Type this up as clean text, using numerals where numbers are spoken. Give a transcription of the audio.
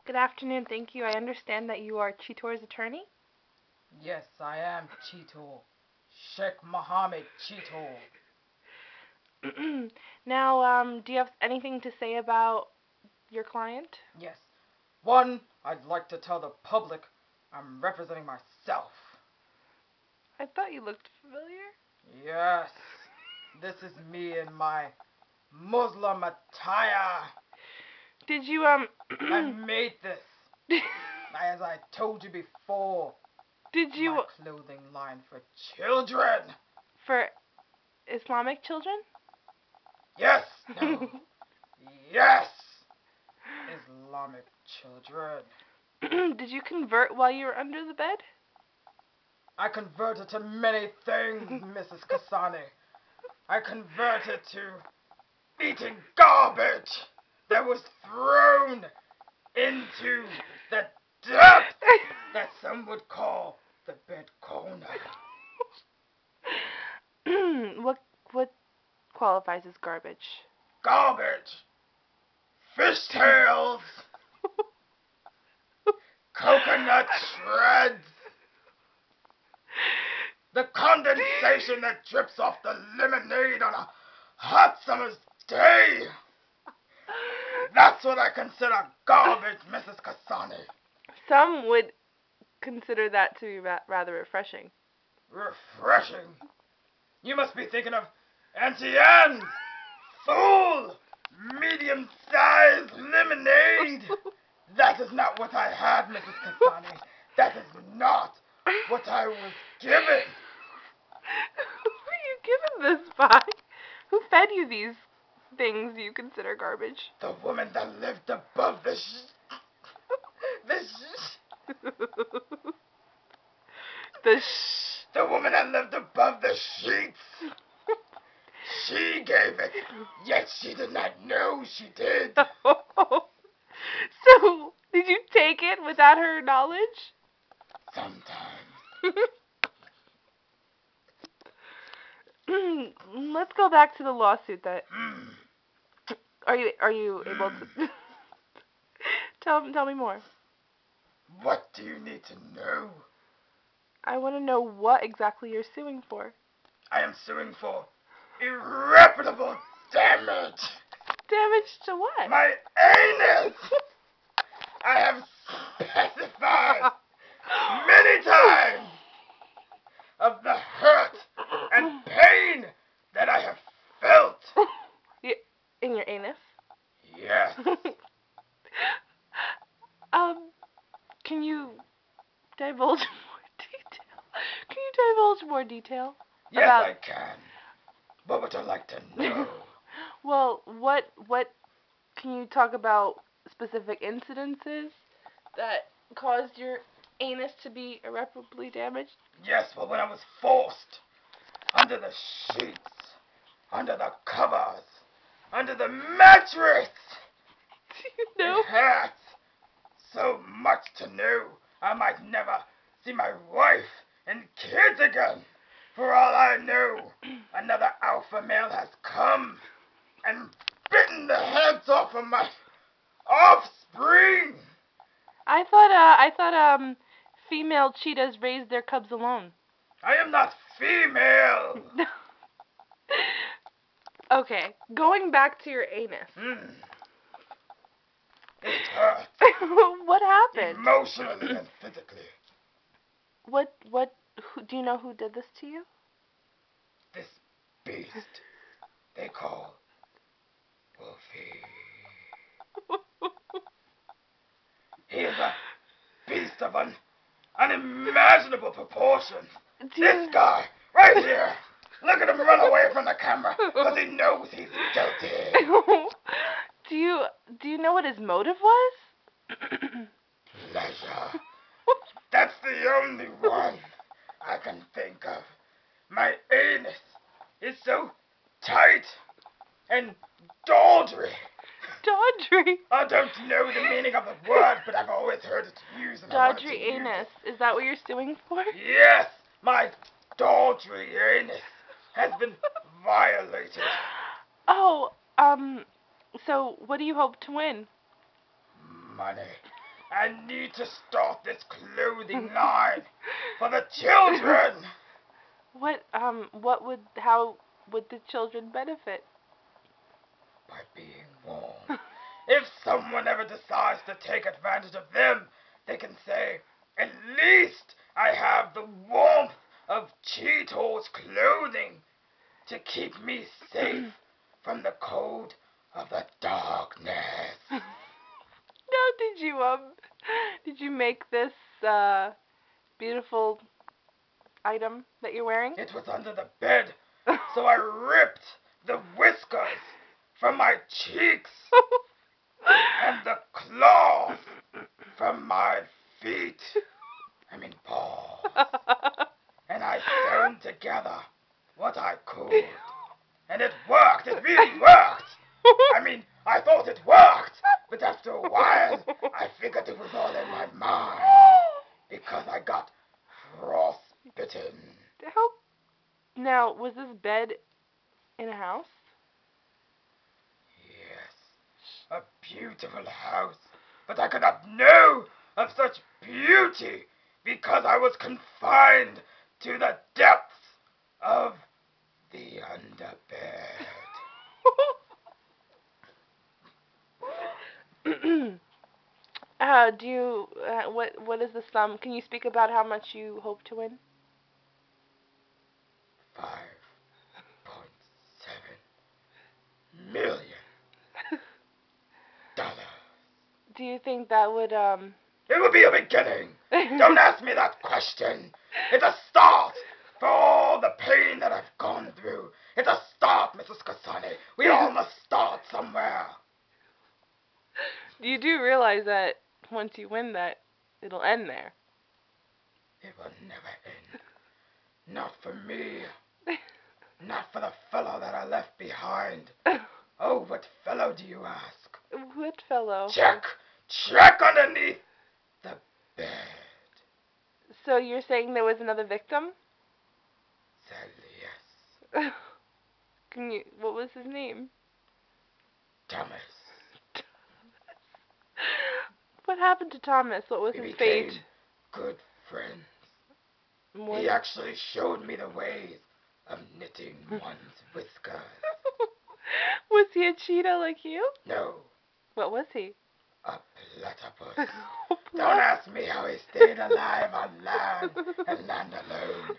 Good afternoon, thank you. I understand that you are Cheetor's attorney? Yes, I am Cheetor. Sheikh Mohammed Cheetor. Now, do you have anything to say about your client? Yes. One, I'd like to tell the public I'm representing myself. I thought you looked familiar. Yes. This is me in my Muslim attire. Did you, I made this. As I told you before, did you, my clothing line for children. for Islamic children? Yes. No. Yes. Islamic children. Did you convert while you were under the bed? I converted to many things, Mrs. Kasani. I converted to eating garbage that was thrown into the depth that some would call the bed corner. what qualifies as garbage? Garbage, fishtails, coconut shreds, the condensation that drips off the lemonade on a hot summer's day. That's what I consider garbage, Mrs. Kasani. Some would consider that to be rather refreshing. Refreshing. You must be thinking of Auntie Anne's full, medium-sized lemonade. That is not what I had, Mrs. Kasani. That is not what I was given. Who are you given this by? Who fed you these things you consider garbage? The woman that lived above the the woman that lived above the sheets. She gave it, yet she did not know she did. So, did you take it without her knowledge? Sometimes. Let's go back to the lawsuit. That are you able to tell me more? What do you need to know? I want to know what exactly you're suing for. I am suing for irreparable damage. Damage to what? My anus. I have specified many times of the hurt and pain that I have felt. In your anus? Yes. Can you divulge more detail? Can you divulge more detail? Yes, I can. What would you like to know? Well, what can you talk about specific incidences that caused your anus to be irreparably damaged? Yes, well, when I was forced under the sheets, under the covers, under the mattress. Do you know? It hurts so much to know I might never see my wife and kids again. For all I know, another alpha male has come and bitten the heads off of my offspring. I thought female cheetahs raised their cubs alone. I am not female. Okay, going back to your anus. It hurts. What happened? Emotionally and physically. Do you know who did this to you? This beast they call Wolfie. He is a beast of unimaginable proportions. This guy, right here. Look at him run away from the camera, because he knows he's guilty. Do you know what his motive was? Pleasure. That's the only one I can think of. My anus is so tight and tawdry. Tawdry? I don't know the meaning of the word, but I've always heard it used. And Tawdry anus. Is that what you're suing for? Yes, my tawdry anus has been violated. Oh, so what do you hope to win? Money. I need to start this clothing line for the children. How would the children benefit? By being warm. If someone ever decides to take advantage of them, they can say, at least I have the warmth of Cheetor's clothing to keep me safe from the cold of the darkness. Now, did you make this beautiful item that you're wearing? It was under the bed, so I ripped the whiskers from my cheeks and the claws from my feet. Paws. And I sewn together what I could. And it worked. It really worked. I thought it worked. But after a while, I figured it was all in my mind. Because I got frostbitten. Now, was this bed in a house? Yes. A beautiful house. But I could not know of such beauty because I was confined to the depths of the underbed. What is the sum? Can you speak about how much you hope to win? $5.7 million. Do you think that would It would be a beginning. Don't ask me that question. It's a start for all the pain that I've gone through. It's a start, Mrs. Kasane. We all must start somewhere. You do realize that once you win that, it'll end there. It will never end. Not for me. Not for the fellow that I left behind. Oh, what fellow do you ask? What fellow? Check underneath the bed. So you're saying there was another victim? Sadly, yes. What was his name? Thomas. What happened to Thomas? What was his fate? We became good friends. What? He actually showed me the ways of knitting one's whiskers. Was he a cheetah like you? No. What was he? A platypus. Don't ask me how he stayed alive on land and land alone.